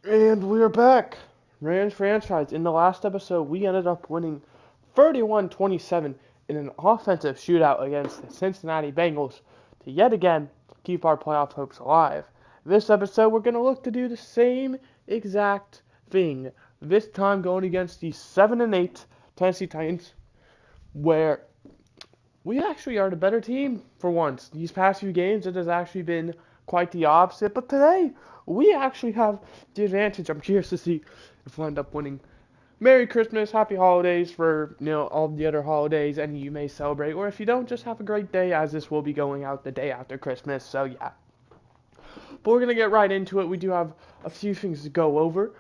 And we're back. Rams franchise. In the last episode, we ended up winning 31-27 in an offensive shootout against the Cincinnati Bengals to yet again keep our playoff hopes alive. This episode, we're going to look to do the same exact thing. This time going against the 7-8 Tennessee Titans, where we actually are the better team for once. These past few games, it has actually been quite the opposite. But today, we actually have the advantage. I'm curious to see if we end up winning. Merry Christmas, Happy Holidays for all the other holidays, and you may celebrate. Or if you don't, just have a great day, as this will be going out the day after Christmas. So yeah. But we're gonna get right into it. We do have a few things to go over.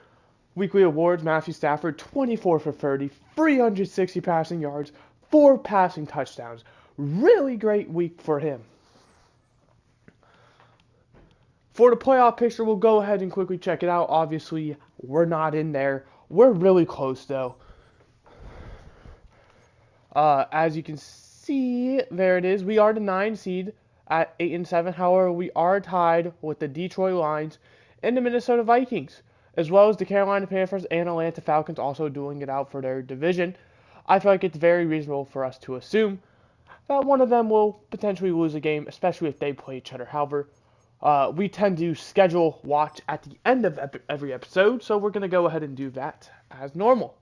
Weekly awards: Matthew Stafford, 24 for 30, 360 passing yards, 4 passing touchdowns. Really great week for him. For the playoff picture, we'll go ahead and quickly check it out. Obviously, we're not in there. We're really close, though. As you can see, there it is. We are the 9 seed at 8-7. However, we are tied with the Detroit Lions and the Minnesota Vikings, as well as the Carolina Panthers and Atlanta Falcons also doing it out for their division. I feel like it's very reasonable for us to assume that one of them will potentially lose a game, especially if they play each other. However, we tend to schedule watch at the end of every episode, so we're going to go ahead and do that as normal.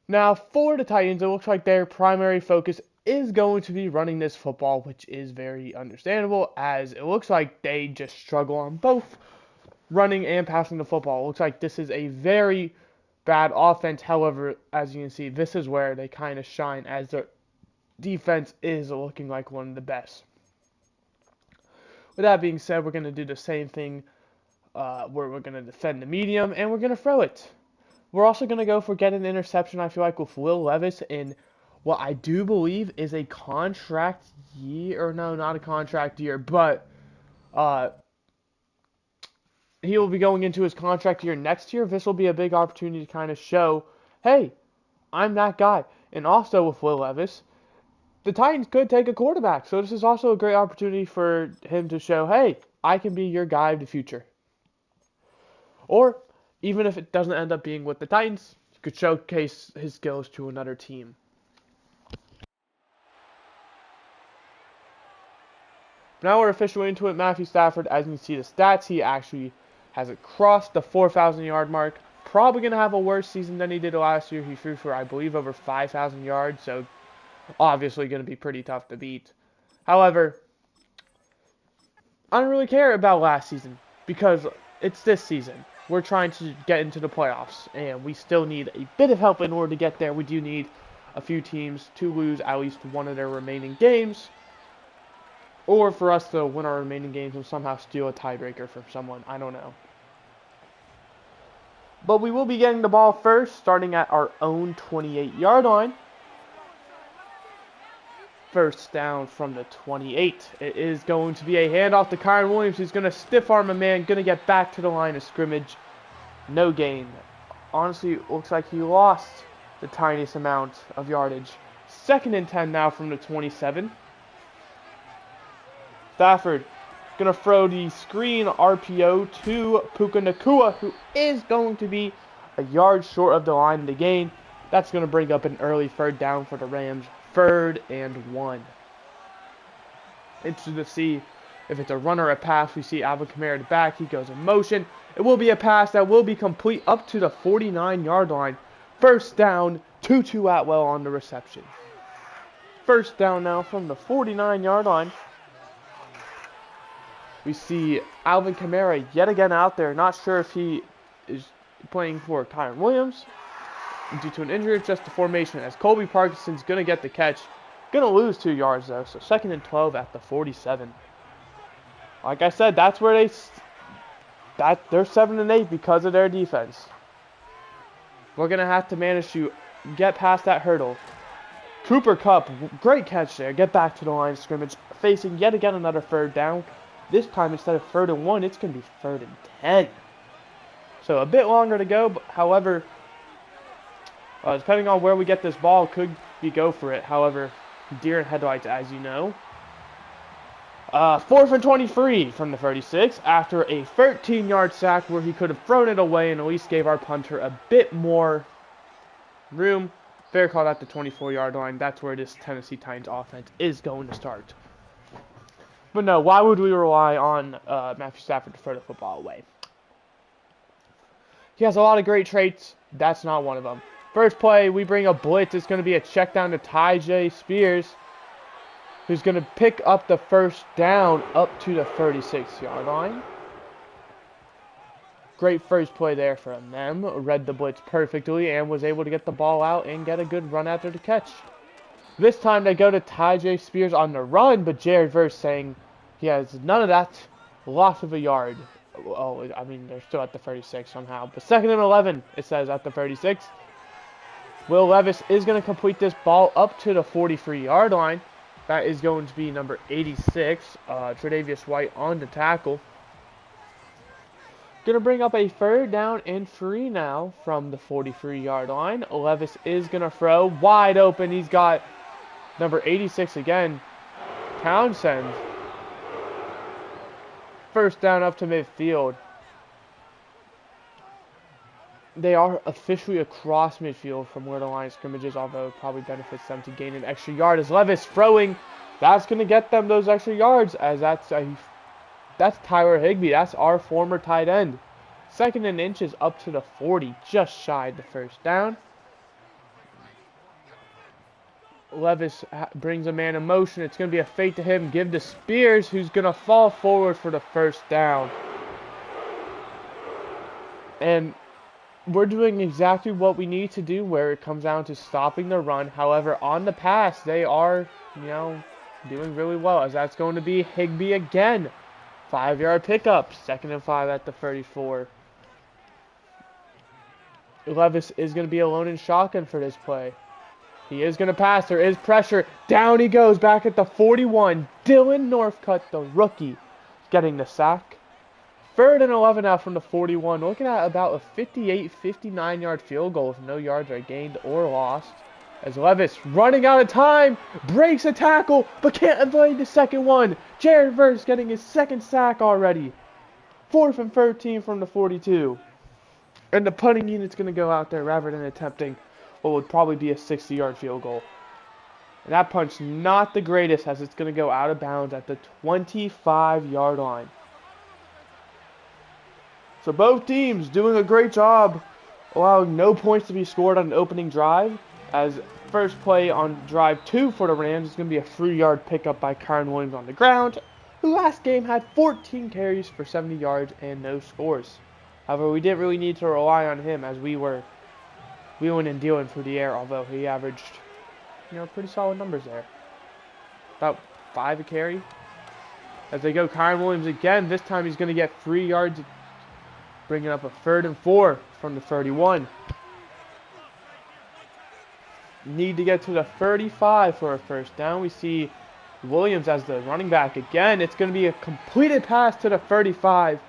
Now, for the Titans, it looks like their primary focus is going to be running this football, which is very understandable, as it looks like they just struggle on both running and passing the football. It looks like this is a very bad offense. However, as you can see, this is where they kind of shine, as their defense is looking like one of the best. With that being said, we're going to do the same thing where we're going to defend the medium and we're going to throw it. We're also going to go for get an interception, I feel like, with Will Levis in what I do believe is a contract year. Or no, not a contract year, but he will be going into his contract year next year. This will be a big opportunity to kind of show, hey, I'm that guy. And also with Will Levis, the Titans could take a quarterback. So this is also a great opportunity for him to show, hey, I can be your guy of the future. Or even if it doesn't end up being with the Titans, he could showcase his skills to another team. Now we're officially into it. Matthew Stafford, as you can see the stats, he actually has crossed the 4,000 yard mark. Probably going to have a worse season than he did last year. He threw for, I believe, over 5,000 yards, so obviously going to be pretty tough to beat. However, I don't really care about last season because it's this season. We're trying to get into the playoffs, and we still need a bit of help in order to get there. We do need a few teams to lose at least one of their remaining games, or for us to win our remaining games and somehow steal a tiebreaker from someone. I don't know. But we will be getting the ball first, starting at our own 28-yard line. First down from the 28. It is going to be a handoff to Kyren Williams. He's going to stiff arm a man, going to get back to the line of scrimmage. No gain. Honestly, it looks like he lost the tiniest amount of yardage. 2nd and 10 now from the 27. Stafford going to throw the screen RPO to Puka Nacua, who is going to be a yard short of the line of the gain. That's going to bring up an early 3rd down for the Rams. 3rd and 1. Interested to see if it's a run or a pass. We see Alvin Kamara at the back. He goes in motion. It will be a pass that will be complete up to the 49-yard line. 1st down, Tutu Atwell on the reception. 1st down now from the 49-yard line. We see Alvin Kamara yet again out there. Not sure if he is playing for Kyren Williams due to an injury. It's just a formation as Colby Parkinson's going to get the catch. Going to lose 2 yards though. So 2nd and 12 at the 47. Like I said, that's where they're 7-8 because of their defense. We're going to have to manage to get past that hurdle. Cooper Kupp, great catch there. Get back to the line of scrimmage. Facing yet again another 3rd down. This time, instead of 3rd and 1, it's going to be 3rd and 10. So a bit longer to go. But however, depending on where we get this ball, could be go for it. However, deer in headlights, as you know. 4th and 23 from the 36 after a 13-yard sack where he could have thrown it away and at least gave our punter a bit more room. Fair call at the 24-yard line. That's where this Tennessee Titans offense is going to start. But no, why would we rely on Matthew Stafford to throw the football away? He has a lot of great traits. That's not one of them. First play, we bring a blitz. It's going to be a check down to Tyjae Spears, who's going to pick up the first down up to the 36-yard line. Great first play there from them. Read the blitz perfectly and was able to get the ball out and get a good run after the catch. This time they go to Tyjae Spears on the run, but Jared Verse saying he has none of that. Loss of a yard. Oh, I mean, they're still at the 36 somehow. But 2nd and 11, it says at the 36. Will Levis is going to complete this ball up to the 43-yard line. That is going to be number 86, Tre'Davious White on the tackle. Going to bring up a 3rd down and 3 now from the 43-yard line. Levis is going to throw wide open. He's got number 86 again, Townsend. 1st down up to midfield. They are officially across midfield from where the line of scrimmage is, although it probably benefits them to gain an extra yard. As Levis throwing, that's going to get them those extra yards, as that's Tyler Higbee. That's our former tight end. 2nd and inches up to the 40, just shy of the 1st down. Levis brings a man in motion. It's going to be a fake to him. Give to Spears, who's going to fall forward for the 1st down. And we're doing exactly what we need to do where it comes down to stopping the run. However, on the pass, they are, doing really well, as that's going to be Higbee again. 5-yard pickup. 2nd and 5 at the 34. Levis is going to be alone in shotgun for this play. He is going to pass. There is pressure. Down he goes back at the 41. Dylan Northcutt, the rookie, getting the sack. 3rd and 11 now from the 41. Looking at about a 58, 59-yard field goal with no yards are gained or lost. As Levis, running out of time, breaks a tackle, but can't avoid the 2nd one. Jared Verse getting his 2nd sack already. 4th and 13 from the 42. And the punting unit's going to go out there rather than attempting what would probably be a 60-yard field goal. And that punch not the greatest, as it's going to go out of bounds at the 25-yard line. So both teams doing a great job allowing no points to be scored on an opening drive, as first play on drive 2 for the Rams is going to be a 3-yard pickup by Kyren Williams on the ground, who last game had 14 carries for 70 yards and no scores. However, we didn't really need to rely on him, as we were wheeling and dealing through the air, although he averaged, pretty solid numbers there. About 5 a carry. As they go, Kyren Williams again. This time he's going to get 3 yards, bringing up a 3rd and 4 from the 31. Need to get to the 35 for a 1st down. We see Williams as the running back again. It's going to be a completed pass to the 35.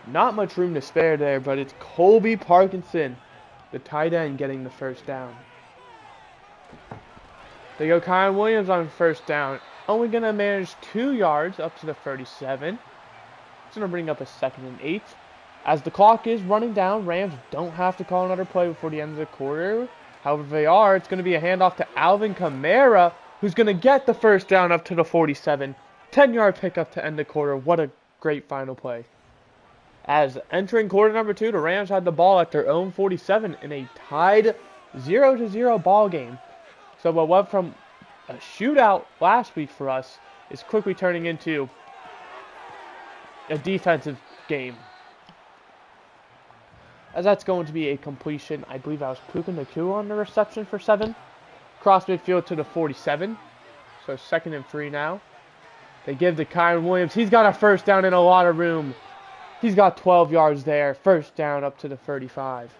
Not much room to spare there, but it's Colby Parkinson, the tight end, getting the 1st down. They go Kyren Williams on 1st down. Only going to manage 2 yards up to the 37. It's going to bring up a 2nd and 8. As the clock is running down, Rams don't have to call another play before the end of the quarter. However, they are. It's going to be a handoff to Alvin Kamara, who's going to get the 1st down up to the 47. 10-yard pickup to end the quarter. What a great final play. As entering quarter number 2, the Rams had the ball at their own 47 in a tied 0-0 ball game. So what went from a shootout last week for us is quickly turning into a defensive game. As that's going to be a completion. I believe that was Puka Nacua on the reception for 7. Cross midfield to the 47. So 2nd and 3 now. They give to Kyren Williams. He's got a 1st down and a lot of room. He's got 12 yards there. 1st down up to the 35.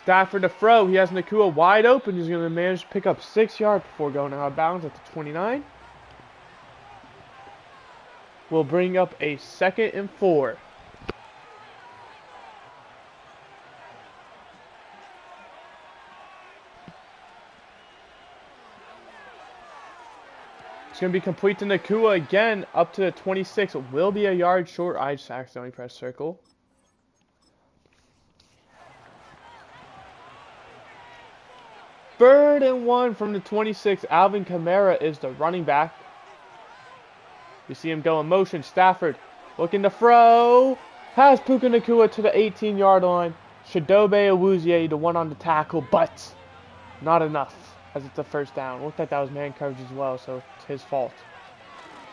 Stafford to throw. He has Nacua wide open. He's going to manage to pick up 6 yards before going out of bounds at the 29. We'll bring up a 2nd and 4. It's going to be complete to Nacua again, up to the 26. It will be a yard short. I just accidentally pressed circle. Third and 1 from the 26. Alvin Kamara is the running back. We see him go in motion. Stafford looking to throw. Has Puka Nacua to the 18-yard line. Chidobe Awuzie, the one on the tackle, but not enough as it's a first down. Looked like that was man coverage as well, so it's his fault.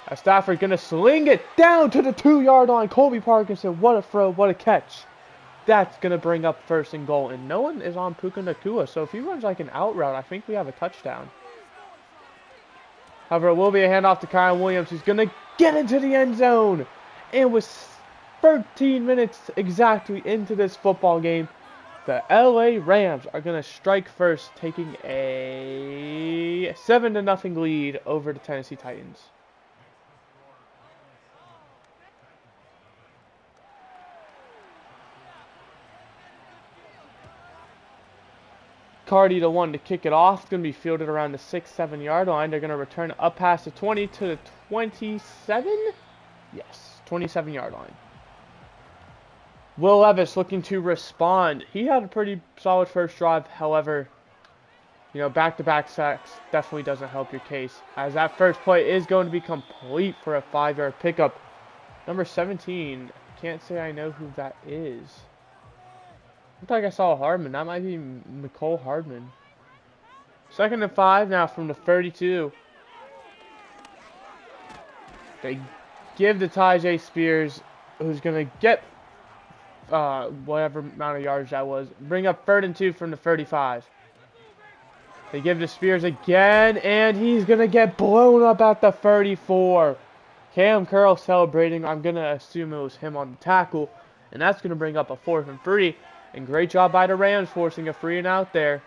As Stafford going to sling it down to the 2-yard line. Colby Parkinson, what a throw, what a catch. That's going to bring up first and goal. And no one is on Puka Nacua, so if he runs like an out route, I think we have a touchdown. However, it will be a handoff to Kyle Williams. He's going to get into the end zone. And with 13 minutes exactly into this football game, the LA Rams are going to strike first, taking a 7-0 lead over the Tennessee Titans. Cardi, the one to kick it off, going to be fielded around the 6-7 yard line. They're going to return up past the 20 to the 27? Yes, 27 yard line. Will Levis looking to respond. He had a pretty solid first drive. However, back-to-back sacks definitely doesn't help your case, as that first play is going to be complete for a 5-yard pickup. Number 17, can't say I know who that is. Looked like I saw Hardman. That might be Nicole Hardman. 2nd and 5 now from the 32. They give to Tyjae Spears, who's going to get whatever amount of yards that was. Bring up 3rd and 2 from the 35. They give to Spears again, and he's going to get blown up at the 34. Cam Curl celebrating. I'm going to assume it was him on the tackle, and that's going to bring up a 4th and 3. And great job by the Rams forcing a 3 and out there.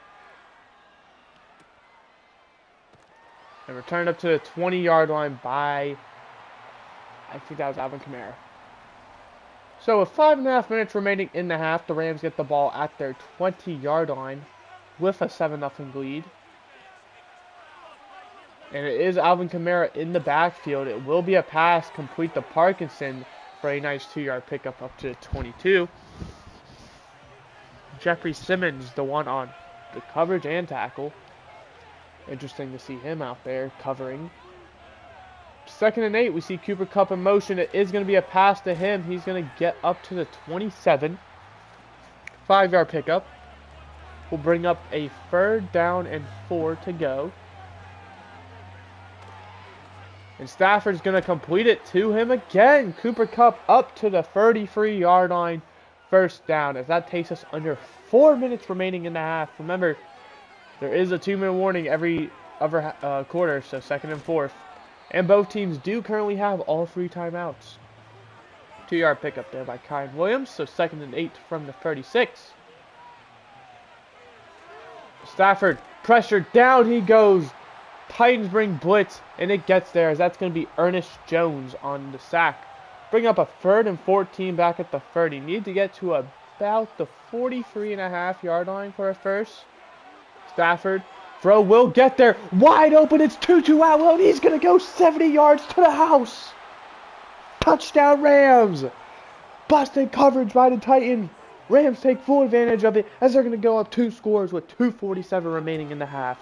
And returned up to the 20-yard line by, I think that was Alvin Kamara. So with 5.5 minutes remaining in the half, the Rams get the ball at their 20-yard line with a 7-0 lead. And it is Alvin Kamara in the backfield. It will be a pass complete to Parkinson for a nice 2-yard pickup up to 22. Jeffrey Simmons, the one on the coverage and tackle. Interesting to see him out there covering. 2nd and 8, we see Cooper Kupp in motion. It is going to be a pass to him. He's going to get up to the 27. 5-yard pickup. We'll bring up a 3rd down and 4 to go. And Stafford's going to complete it to him again. Cooper Kupp up to the 33-yard line. 1st down, as that takes us under 4 minutes remaining in the half. Remember, there is a 2-minute warning every other quarter, so 2nd and 4th. And both teams do currently have all 3 timeouts. 2-yard pickup there by Kyle Williams, so 2nd and 8 from the 36. Stafford, pressure, down he goes. Titans bring blitz, and it gets there, as that's going to be Ernest Jones on the sack. Bring up a 3rd and 14 back at the 30. Need to get to about the 43.5-yard line for a first. Stafford, throw will get there. Wide open, it's Tutu Atwell, and he's going to go 70 yards to the house. Touchdown Rams. Busted coverage by the Titans. Rams take full advantage of it, as they're going to go up 2 scores with 2:47 remaining in the half.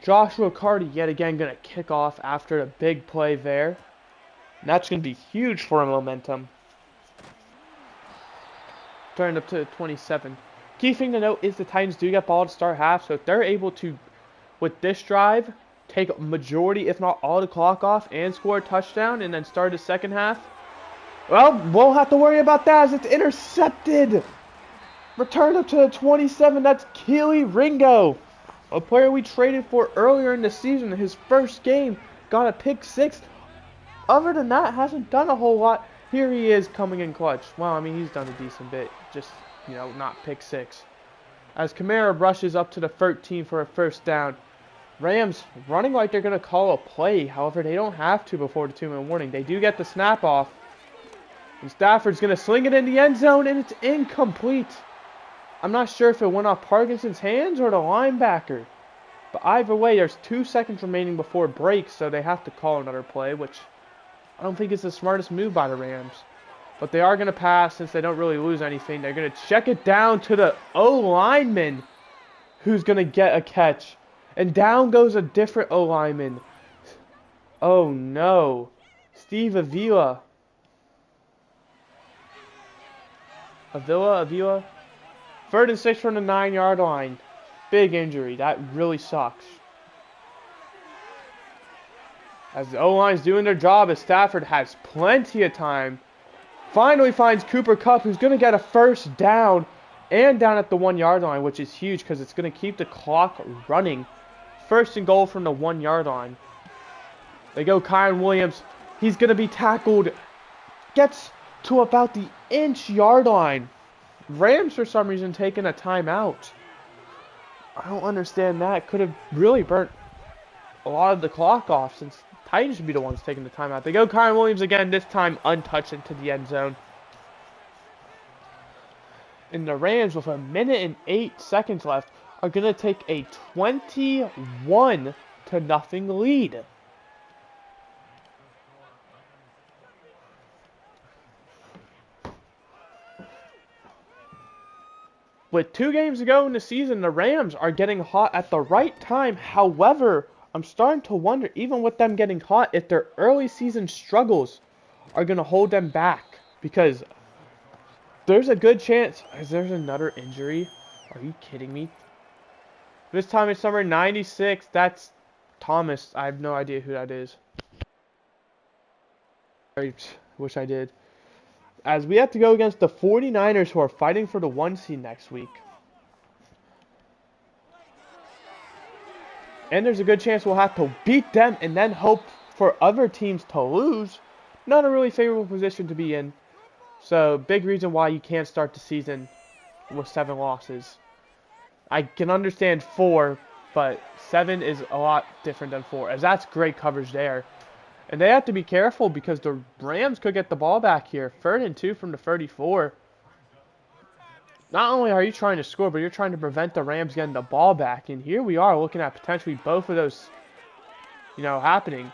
Joshua Cardi yet again going to kick off after a big play there. And that's going to be huge for momentum. Turned up to 27. Key thing to note is the Titans do get ball to start half, so if they're able to, with this drive, take a majority, if not all, the clock off and score a touchdown and then start the second half, well, we'll have to worry about that as it's intercepted. Returned up to the 27. That's Keely Ringo, a player we traded for earlier in the season. His first game got a pick 6. Other than that, hasn't done a whole lot. Here he is coming in clutch. Well, I mean, he's done a decent bit. Just, not pick 6. As Kamara rushes up to the 13 for a first down. Rams running like they're going to call a play. However, they don't have to before the 2-minute warning. They do get the snap off. And Stafford's going to sling it in the end zone, and it's incomplete. I'm not sure if it went off Parkinson's hands or the linebacker. But either way, there's 2 seconds remaining before it breaks, so they have to call another play, which I don't think is the smartest move by the Rams. But they are going to pass since they don't really lose anything. They're going to check it down to the O-lineman, who's going to get a catch. And down goes a different O-lineman. Oh, no. Steve Avila. Avila. 3rd and 6 from the 9-yard line. Big injury. That really sucks. As the O-line's doing their job, as Stafford has plenty of time. Finally finds Cooper Kupp, who's going to get a 1st down. And down at the 1-yard line, which is huge because it's going to keep the clock running. 1st and goal from the 1-yard line. They go Kyren Williams. He's going to be tackled. Gets to about the inch-yard line. Rams, for some reason, taking a timeout. I don't understand that. Could have really burnt a lot of the clock off since Titans should be the ones taking the timeout. They go Kyren Williams again, this time untouched into the end zone. And the Rams, with 1 minute and 8 seconds left, are going to take a 21-0 lead. With 2 games to go in the season, the Rams are getting hot at the right time. However, I'm starting to wonder, even with them getting hot, if their early season struggles are going to hold them back. Because there's a good chance. Is there another injury? Are you kidding me? This time it's number 96. That's Thomas. I have no idea who that is. I wish I did. As we have to go against the 49ers, who are fighting for the 1 seed next week. And there's a good chance we'll have to beat them and then hope for other teams to lose. Not a really favorable position to be in. So, big reason why you can't start the season with 7 losses. I can understand 4, but 7 is a lot different than 4. As that's great coverage there. And they have to be careful because the Rams could get the ball back here. 3rd and 2 from the 34. Not only are you trying to score, but you're trying to prevent the Rams getting the ball back. And here we are looking at potentially both of those, happening.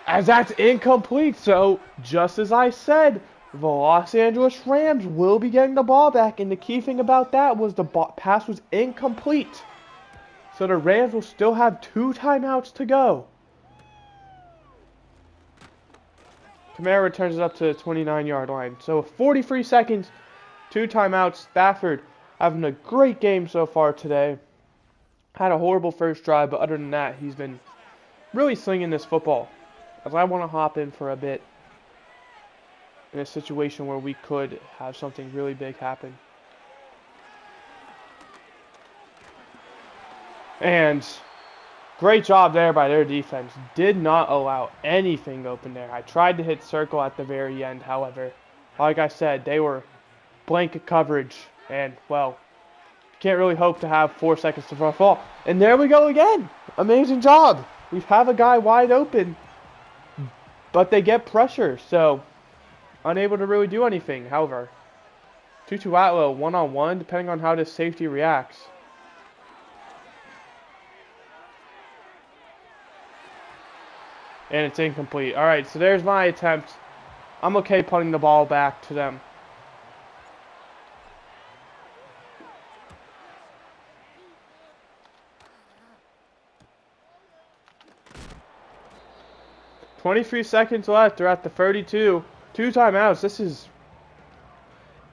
As that's incomplete. So, just as I said, the Los Angeles Rams will be getting the ball back. And the key thing about that was the pass was incomplete. So the Rams will still have 2 timeouts to go. Kamara returns it up to the 29-yard line. So 43 seconds, 2 timeouts. Stafford having a great game so far today. Had a horrible first drive, but other than that, he's been really slinging this football. As I want to hop in for a bit in a situation where we could have something really big happen. And great job there by their defense. Did not allow anything open there. I tried to hit circle at the very end. However, like I said, they were blanket coverage. And, well, can't really hope to have 4 seconds to throw a ball. And there we go again. Amazing job. We have a guy wide open. But they get pressure. So, unable to really do anything. However, Tutu Atwell one-on-one, depending on how this safety reacts. And it's incomplete. Alright, so there's my attempt. I'm okay punting the ball back to them. "23 seconds left. They're at the 32. 2 timeouts. This is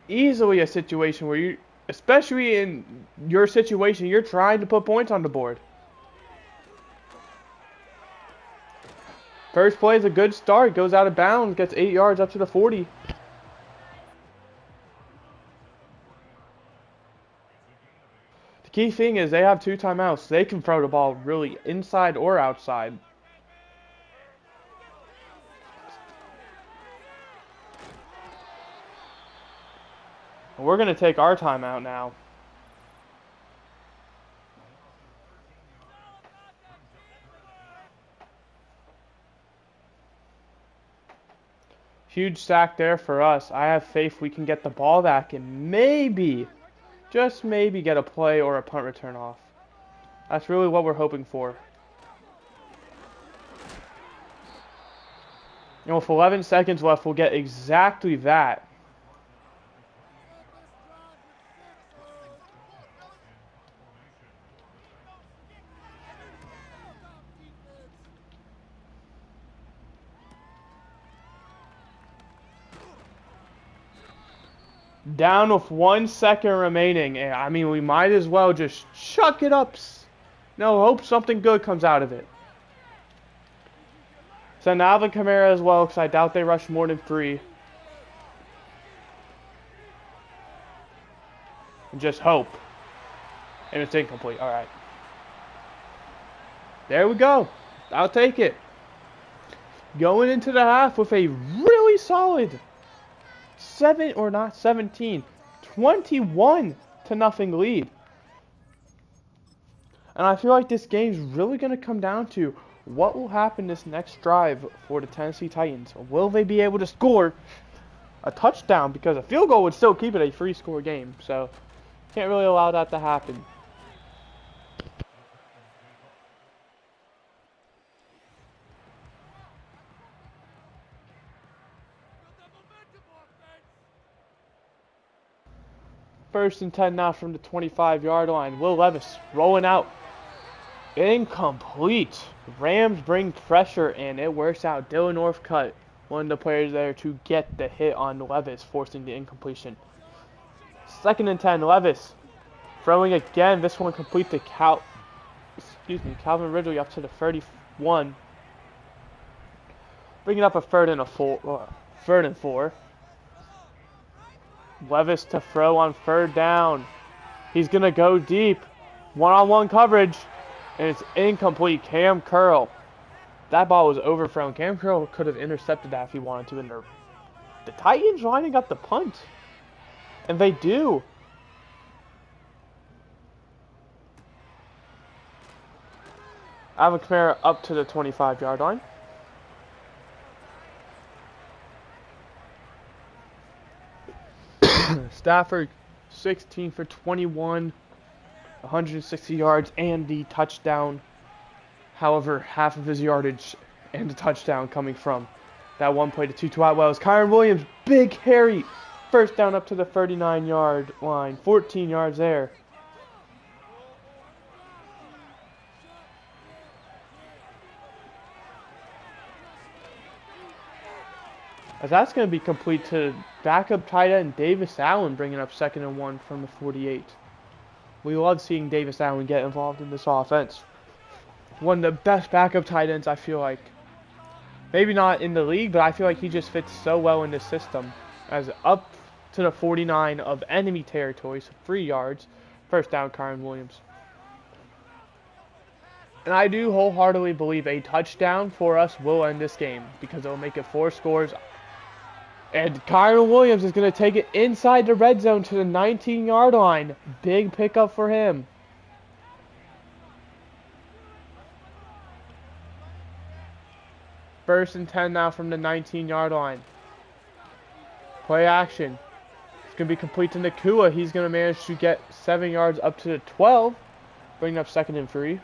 easily a situation where you, especially in your situation, you're trying to put points on the board. First play is a good start. Goes out of bounds. Gets 8 yards up to the 40. The key thing is they have 2 timeouts. They can throw the ball really inside or outside. And we're going to take our timeout now. Huge sack there for us. I have faith we can get the ball back and maybe, just maybe, get a play or a punt return off. That's really what we're hoping for. And with 11 seconds left, we'll get exactly that. Down with 1 second remaining. And I mean, we might as well just chuck it up. No, hope something good comes out of it. Send Alvin Kamara as well, because I doubt they rush more than 3. And just hope. And it's incomplete. All right. There we go. I'll take it. Going into the half with a really solid 21-0 lead. And I feel like this game's really going to come down to what will happen this next drive for the Tennessee Titans. Will they be able to score a touchdown? Because a field goal would still keep it a free-score game. So, can't really allow that to happen. First and 10 now from the 25-yard line. Will Levis rolling out. Incomplete. Rams bring pressure, and it works out. Dylan Northcutt, one of the players there to get the hit on Levis, forcing the incompletion. Second and 10, Levis throwing again. This one complete to Calvin Ridley up to the 31. Bringing up a third and 4. Levis to throw on 3rd down. He's going to go deep. One-on-one coverage. And it's incomplete. Cam Curl. That ball was overthrown. Cam Curl could have intercepted that if he wanted to. And the Titans lining up the punt. And they do. Alvin Kamara up to the 25-yard line. Stafford, 16 for 21, 160 yards and the touchdown. However, half of his yardage and the touchdown coming from that one play to Tutu Atwell. Kyren Williams, big carry. First down up to the 39-yard line. 14 yards there. As that's going to be complete to backup tight end Davis Allen, bringing up 2nd and 1 from the 48. We love seeing Davis Allen get involved in this offense. One of the best backup tight ends, I feel like. Maybe not in the league, but I feel like he just fits so well in this system. As up to the 49 of enemy territory, so 3 yards. First down, Kyren Williams. And I do wholeheartedly believe a touchdown for us will end this game, because it will make it 4 scores. And Kyren Williams is going to take it inside the red zone to the 19-yard line. Big pickup for him. First and 10 now from the 19-yard line. Play action. It's going to be complete to Nacua. He's going to manage to get 7 yards up to the 12. Bringing up 2nd and 3.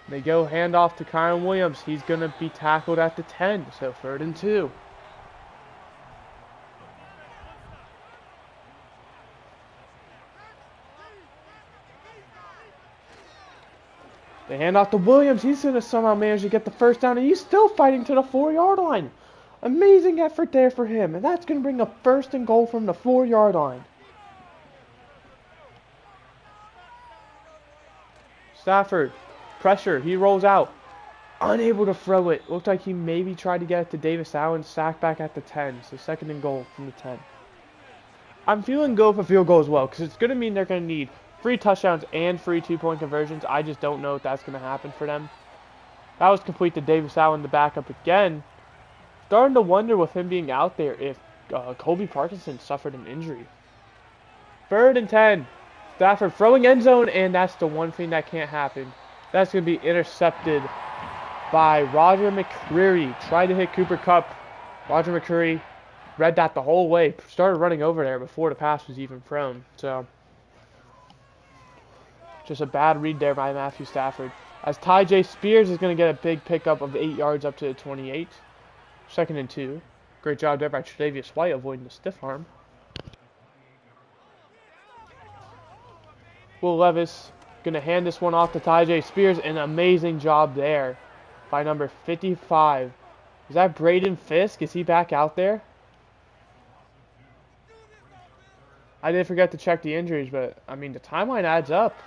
They go handoff to Kyren Williams. He's going to be tackled at the 10, so 3rd and 2. They hand off to Williams. He's going to somehow manage to get the first down, and he's still fighting to the 4-yard line. Amazing effort there for him, and that's going to bring up 1st and goal from the 4-yard line. Stafford. Pressure, he rolls out. Unable to throw it. Looked like he maybe tried to get it to Davis Allen. Sack back at the 10. So 2nd and goal from the 10. I'm feeling good for field goal as well, because it's going to mean they're going to need 3 touchdowns and 3 2-point conversions. I just don't know if that's going to happen for them. That was complete to Davis Allen, the backup again. Starting to wonder with him being out there if Colby Parkinson suffered an injury. 3rd and 10. Stafford throwing end zone, and that's the one thing that can't happen. That's going to be intercepted by Roger McCreary. Tried to hit Cooper Kupp. Roger McCreary read that the whole way. Started running over there before the pass was even thrown. So, just a bad read there by Matthew Stafford. As Tyjae Spears is going to get a big pickup of 8 yards up to the 28. 2nd and 2. Great job there by Tre'Davious White avoiding the stiff arm. Will Levis going to hand this one off to Tyjae Spears. An amazing job there by number 55. Is that Braden Fisk? Is he back out there? I did forget to check the injuries, but, I mean, the timeline adds up.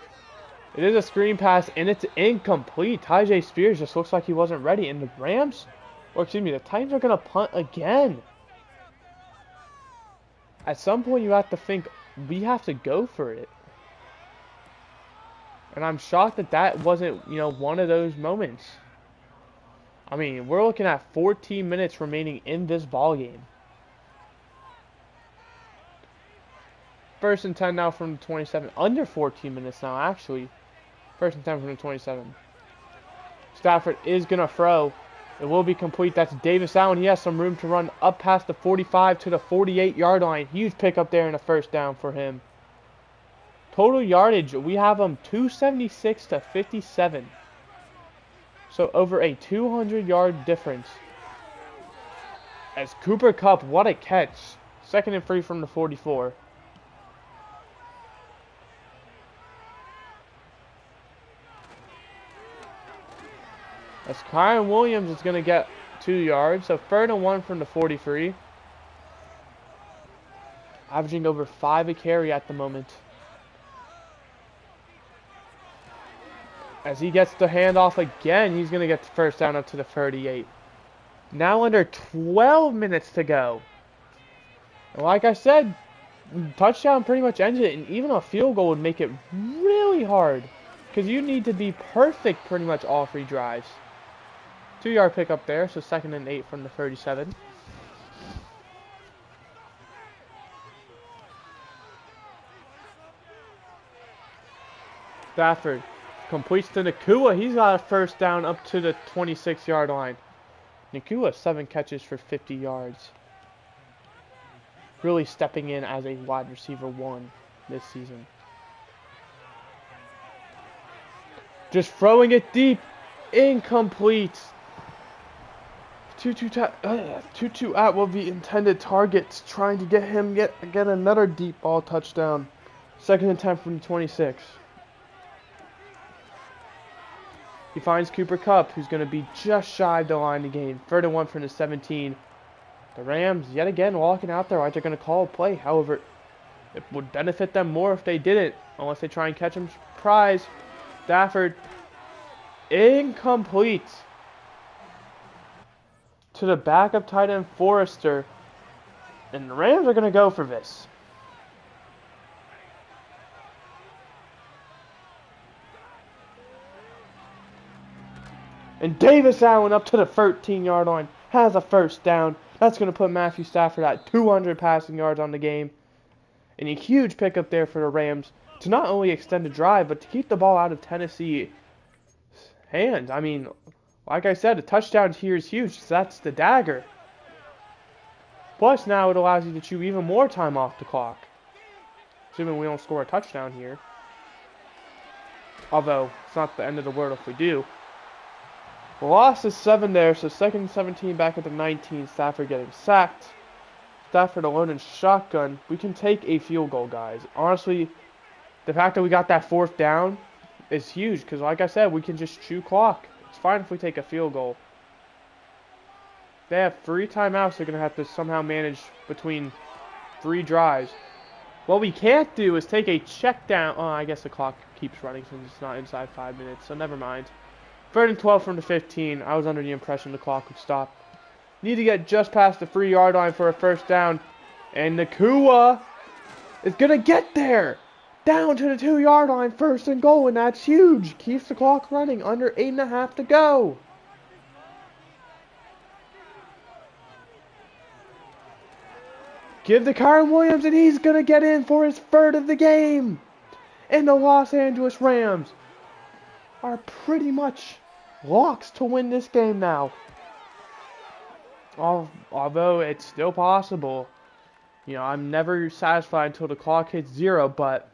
It is a screen pass, and it's incomplete. Tyjae Spears just looks like he wasn't ready. And the Rams, or excuse me, the Titans are going to punt again. At some point, you have to think, we have to go for it. And I'm shocked that that wasn't, one of those moments. I mean, we're looking at 14 minutes remaining in this ball game. 1st and 10 now from the 27. Under 14 minutes now, actually. 1st and 10 from the 27. Stafford is going to throw. It will be complete. That's Davis Allen. He has some room to run up past the 45 to the 48-yard line. Huge pickup there and a 1st down for him. Total yardage, we have him 276 to 57. So over a 200-yard difference. As Cooper Kupp, what a catch. 2nd and 3 from the 44. As Kyren Williams is going to get 2 yards. So 3rd and 1 from the 43. Averaging over 5 a carry at the moment. As he gets the handoff again, he's going to get the 1st down up to the 38. Now under 12 minutes to go. And like I said, touchdown pretty much ends it. And even a field goal would make it really hard. Because you need to be perfect pretty much all 3 drives. 2-yard pickup there, so 2nd and 8 from the 37. Stafford completes to Nacua. He's got a 1st down up to the 26-yard line. Nacua, 7 catches for 50 yards. Really stepping in as a wide receiver 1 this season. Just throwing it deep. Incomplete. Tutu Atwell, the intended targets, trying to get him get another deep ball touchdown. 2nd and 10 from the 26. He finds Cooper Kupp, who's going to be just shy of the line to gain. 3rd and 1 from the 17. The Rams, yet again, walking out there like they're going to call a play. However, it would benefit them more if they didn't, unless they try and catch him surprise. Stafford, incomplete. To the backup tight end Forrester. And the Rams are going to go for this. And Davis Allen up to the 13-yard line. Has a 1st down. That's going to put Matthew Stafford at 200 passing yards on the game. And a huge pickup there for the Rams to not only extend the drive, but to keep the ball out of Tennessee's hands. I mean, like I said, a touchdown here is huge. So that's the dagger. Plus, now it allows you to chew even more time off the clock. Assuming we don't score a touchdown here. Although, it's not the end of the world if we do. The loss is 7 there, so 2nd and 17 back at the 19. Stafford getting sacked. Stafford alone in shotgun. We can take a field goal, guys. Honestly, the fact that we got that 4th down is huge. Because like I said, we can just chew clock. It's fine if we take a field goal. They have 3 timeouts they're going to have to somehow manage between 3 drives. What we can't do is take a check down. Oh, I guess the clock keeps running since it's not inside 5 minutes, so never mind. 3rd and 12 from the 15. I was under the impression the clock would stop. Need to get just past the 3-yard line for a 1st down. And Nacua is going to get there. Down to the 2-yard line, 1st and goal, and that's huge. Keeps the clock running. Under 8.5 to go. Give to Kyren Williams, and he's going to get in for his 3rd of the game. And the Los Angeles Rams are pretty much locks to win this game now. Although it's still possible. You know, I'm never satisfied until the clock hits 0, but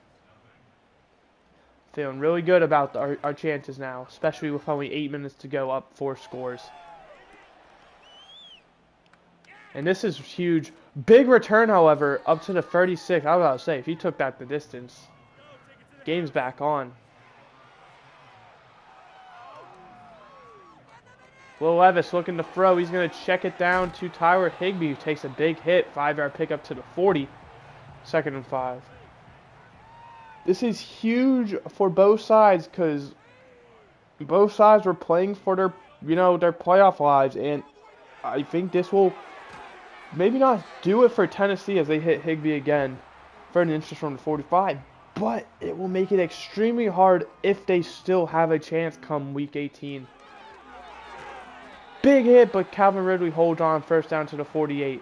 feeling really good about our chances now, especially with only 8 minutes to go, up 4 scores. And this is huge. Big return, however, up to the 36. I was about to say, if he took that the distance, game's back on. Will Levis looking to throw. He's going to check it down to Tyler Higbee, who takes a big hit. 5-yard pickup to the 40. 2nd and 5. This is huge for both sides because both sides were playing for their, their playoff lives. And I think this will maybe not do it for Tennessee as they hit Higbee again for an instance from the 45. But it will make it extremely hard if they still have a chance come week 18. Big hit, but Calvin Ridley holds on, 1st down to the 48.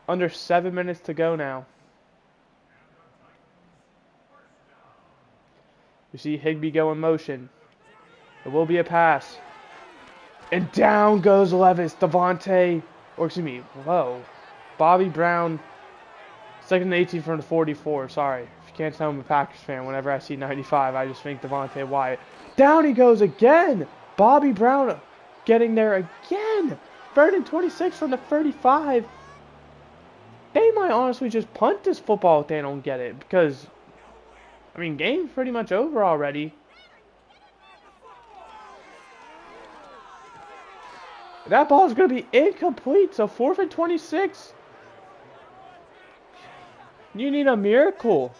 Under 7 minutes to go now. You see Higbee go in motion. It will be a pass. And down goes Levis. Bobby Brown. 2nd and 18 from the 44. Sorry. If you can't tell I'm a Packers fan, whenever I see 95, I just think Devontae Wyatt. Down he goes again. Bobby Brown getting there again. 3rd and 26 from the 35. They might honestly just punt this football if they don't get it. Because, I mean, game's pretty much over already. That ball is going to be incomplete. So 4th and 26. You need a miracle.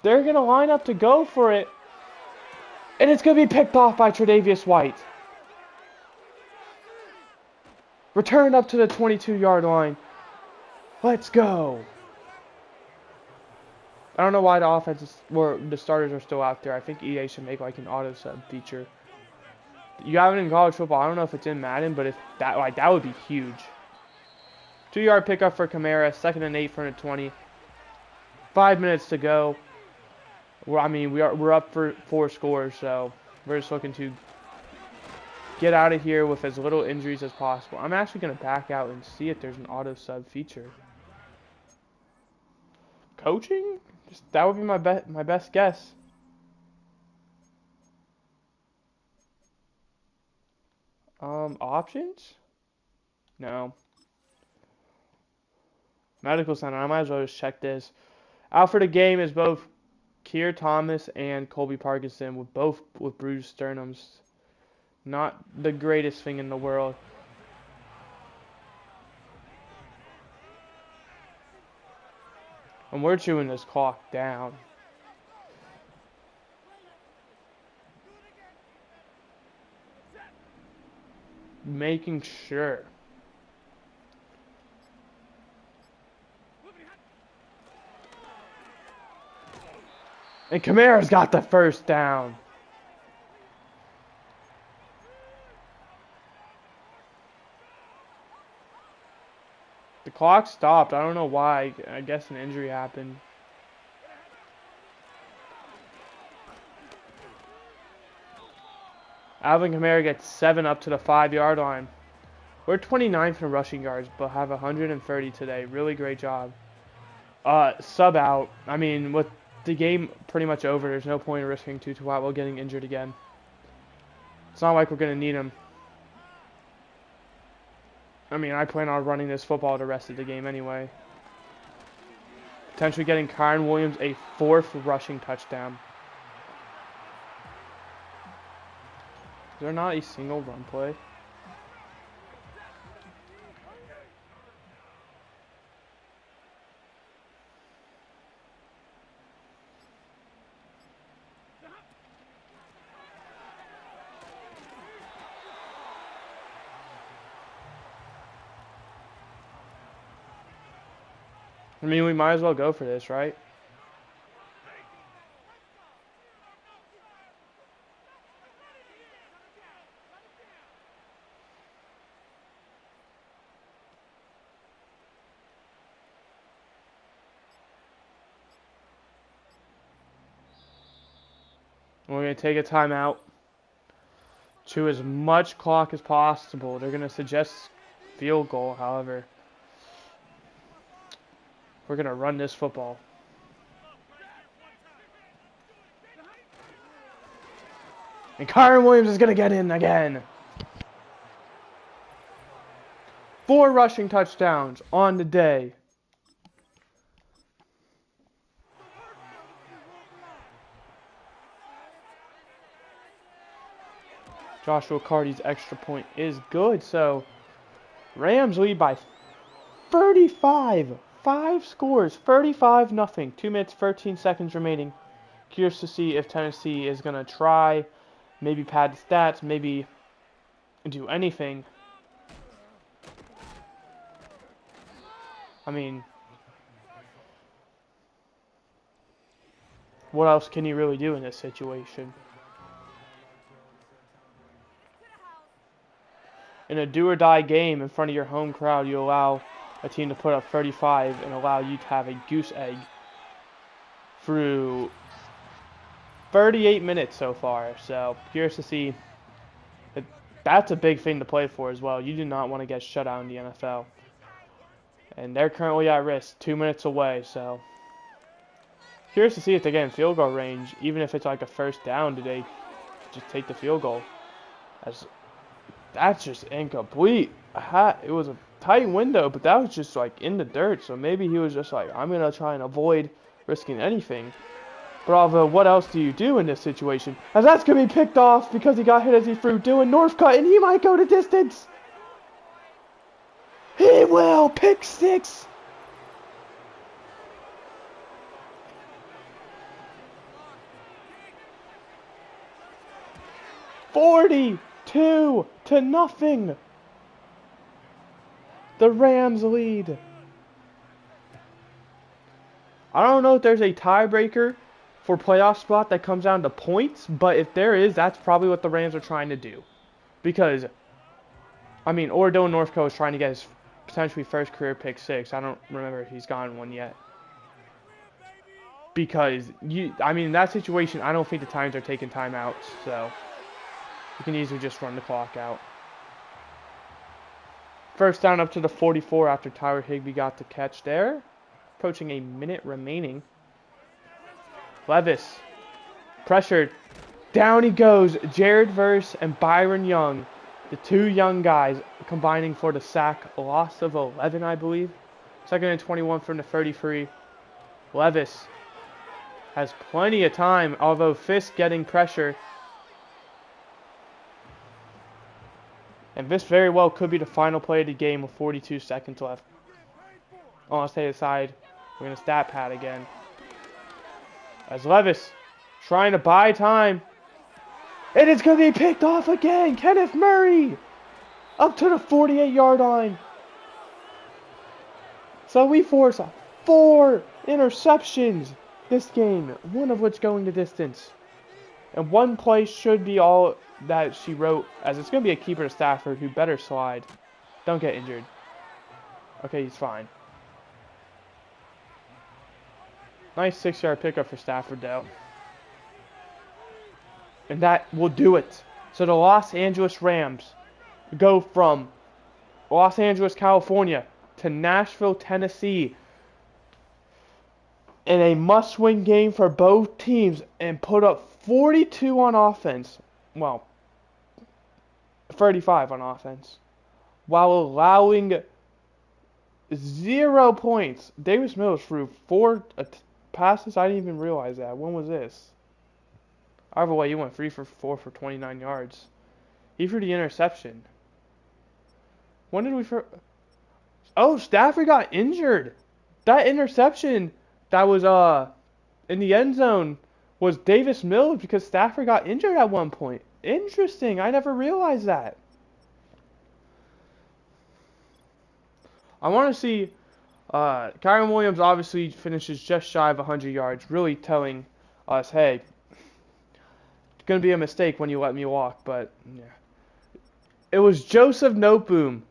They're going to line up to go for it. And it's going to be picked off by Tre'Davious White. Return up to the 22-yard line. Let's go. I don't know why the offenses or the starters are still out there. I think EA should make like an auto sub feature. You have it in college football. I don't know if it's in Madden, but if that would be huge. 2-yard pickup for Kamara. 2nd and 8 from the 20. 5 minutes to go. We're up for 4 scores, so we're just looking to get out of here with as little injuries as possible. I'm actually going to back out and see if there's an auto sub feature. Coaching? That would be my best guess. Options? No. Medical center. I might as well just check this. Out for the game is both Keir Thomas and Colby Parkinson, with bruised sternums. Not the greatest thing in the world. And we're chewing this clock down. Making sure. And Kamara's got the 1st down. The clock stopped. I don't know why. I guess an injury happened. Alvin Kamara gets 7 up to the 5-yard line. We're 29th in rushing yards, but have 130 today. Really great job. Sub out. I mean, with the game pretty much over, there's no point in risking Tutu Atwell getting injured again. It's not like we're going to need him. I mean, I plan on running this football the rest of the game anyway. Potentially getting Kyren Williams a 4th rushing touchdown. Is there not a single run play? I mean, we might as well go for this, right? We're going to take a timeout. Chew as much clock as possible. They're going to suggest field goal, however. We're going to run this football. And Kyren Williams is going to get in again. 4 rushing touchdowns on the day. Joshua Carty's extra point is good, so Rams lead by 35. 5 scores, 35-0. 2 minutes, 13 seconds remaining. Curious to see if Tennessee is going to try, maybe pad the stats, maybe do anything. I mean, what else can you really do in this situation? In a do-or-die game in front of your home crowd, you allow a team to put up 35 and allow you to have a goose egg through 38 minutes so far. So, curious to see. That's a big thing to play for as well. You do not want to get shut out in the NFL. And they're currently at risk, 2 minutes away. So, curious to see if they get in field goal range. Even if it's like a first down, do they just take the field goal? That's just incomplete. It was a tight window, but that was just like in the dirt. So maybe he was just like, I'm going to try and avoid risking anything. Bravo, what else do you do in this situation? As that's going to be picked off because he got hit as he threw Dylan Northcutt, and he might go to distance. He will. Pick 6. $42-0. The Rams lead. I don't know if there's a tiebreaker for playoff spot that comes down to points, but if there is, that's probably what the Rams are trying to do. Because, I mean, or Dylan Northcutt is trying to get his potentially first career pick 6. I don't remember if he's gotten one yet. Because, in that situation, I don't think the Titans are taking timeouts, so you can easily just run the clock out. First down up to the 44 after Tyler Higbee got the catch there. Approaching a minute remaining. Levis. Pressured. Down he goes. Jared Verse and Byron Young. The 2 young guys combining for the sack. A loss of 11, I believe. 2nd and 21 from the 33. Levis has plenty of time, although Fisk getting pressure. And this very well could be the final play of the game with 42 seconds left. On the aside, we're going to stat pad again. As Levis trying to buy time. And it's going to be picked off again. Kenneth Murray up to the 48-yard line. So we force 4 interceptions this game, one of which going the distance. And one play should be all that she wrote, as it's going to be a keeper to Stafford who better slide. Don't get injured. Okay, he's fine. Nice 6-yard pickup for Stafford, though. And that will do it. So the Los Angeles Rams go from Los Angeles, California to Nashville, Tennessee in a must-win game for both teams and put up 42 on offense. Well, 35 on offense. While allowing 0 points. Davis Mills threw 4 passes. I didn't even realize that. When was this? Either way, he went 3 for 4 for 29 yards. He threw the interception. When did we... Oh, Stafford got injured. That interception that was in the end zone was Davis Mills because Stafford got injured at one point. Interesting. I never realized that. I want to see... Kyren Williams obviously finishes just shy of 100 yards, really telling us, hey, it's going to be a mistake when you let me walk, but yeah. It was Joseph Noteboom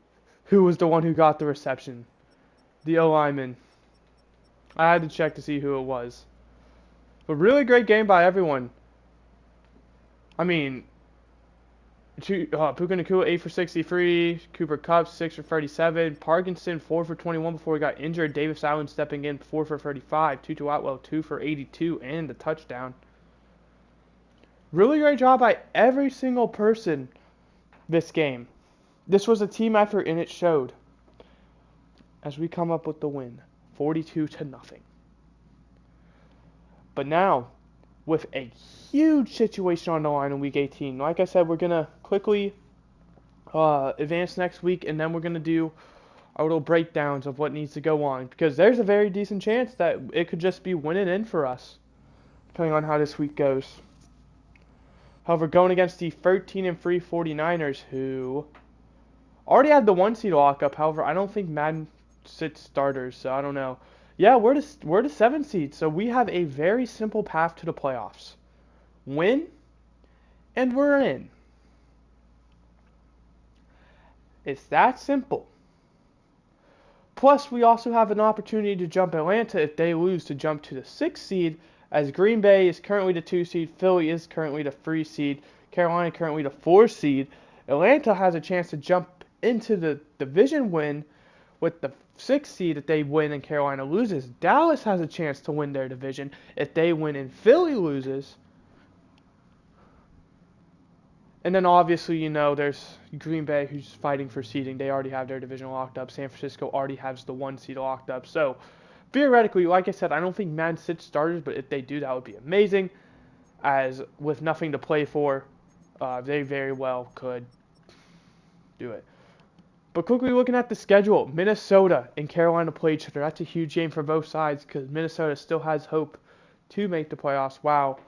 who was the one who got the reception. The O-lineman. I had to check to see who it was. But really great game by everyone. I mean, Puka Nacua 8 for 63, Cooper Kupp 6 for 37, Parkinson 4 for 21 before he got injured. Davis Allen stepping in 4 for 35, Tutu Atwell 2 for 82 and a touchdown. Really great job by every single person this game. This was a team effort and it showed as we come up with the win, 42-0. But now, with a huge situation on the line in Week 18, like I said, we're going to quickly advance next week, and then we're going to do our little breakdowns of what needs to go on, because there's a very decent chance that it could just be winning in for us, depending on how this week goes. However, going against the 13-3 49ers, who already had the 1 seed lockup. However, I don't think Madden sits starters, so I don't know. Yeah, we're the 7 seed, so we have a very simple path to the playoffs. Win, and we're in. It's that simple. Plus, we also have an opportunity to jump Atlanta if they lose to jump to the 6 seed, as Green Bay is currently the 2 seed, Philly is currently the 3 seed, Carolina currently the 4 seed. Atlanta has a chance to jump into the division win with the 6 seed if they win and Carolina loses. Dallas has a chance to win their division if they win and Philly loses. And then obviously, there's Green Bay who's fighting for seeding. They already have their division locked up. San Francisco already has the 1 seed locked up. So theoretically, like I said, I don't think Man sits starters, but if they do, that would be amazing. As with nothing to play for, they very well could do it. But quickly looking at the schedule, Minnesota and Carolina play each other. That's a huge game for both sides because Minnesota still has hope to make the playoffs. Wow,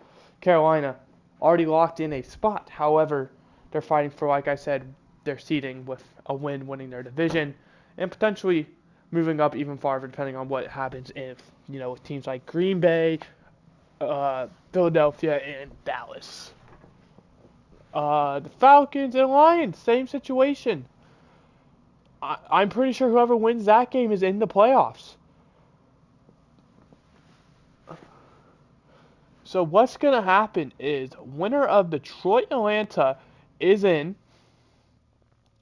Carolina already locked in a spot. However, they're fighting for, like I said, their seeding with a win winning their division and potentially moving up even farther depending on what happens if, with teams like Green Bay, Philadelphia, and Dallas. The Falcons and Lions, same situation. I'm pretty sure whoever wins that game is in the playoffs. So what's going to happen is winner of Detroit-Atlanta is in.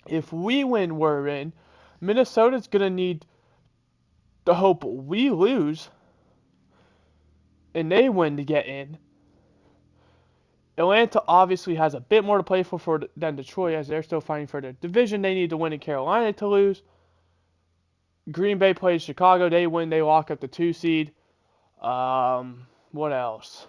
If we win, we're in. Minnesota's going to need to hope we lose and they win to get in. Atlanta obviously has a bit more to play for than Detroit, as they're still fighting for their division. They need to win in Carolina to lose. Green Bay plays Chicago. They win. They lock up the 2 seed. What else?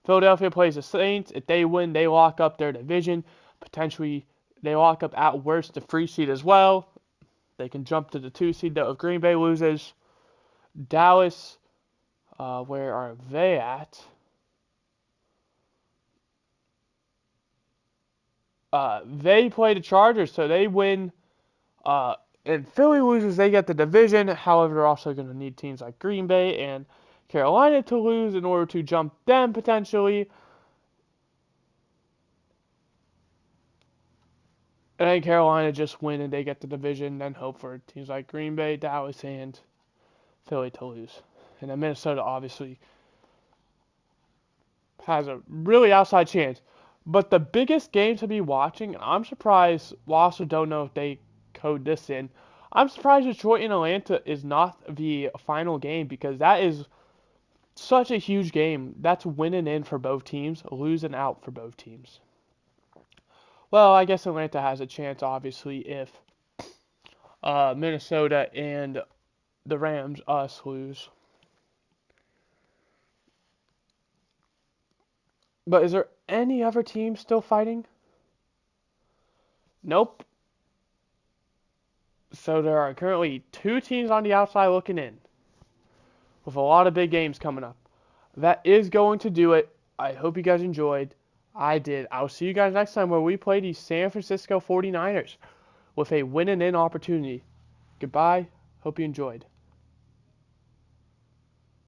Philadelphia plays the Saints. If they win, they lock up their division. Potentially, they lock up at worst the 3 seed as well. They can jump to the 2 seed if Green Bay loses. Dallas, where are they at? They play the Chargers, so they win. And Philly loses, they get the division. However, they're also going to need teams like Green Bay and Carolina to lose in order to jump them potentially. And then Carolina just win and they get the division, then hope for teams like Green Bay, Dallas, and Philly to lose. And then Minnesota obviously has a really outside chance. But the biggest game to be watching, I'm surprised, well, I also don't know if they code this in, I'm surprised Detroit and Atlanta is not the final game because that is such a huge game. That's winning in for both teams, losing out for both teams. Well, I guess Atlanta has a chance, obviously, if Minnesota and the Rams, us, lose. But is there any other team still fighting? Nope. So there are currently 2 teams on the outside looking in, with a lot of big games coming up. That is going to do it. I hope you guys enjoyed. I did. I'll see you guys next time where we play the San Francisco 49ers with a win and in opportunity. Goodbye. Hope you enjoyed.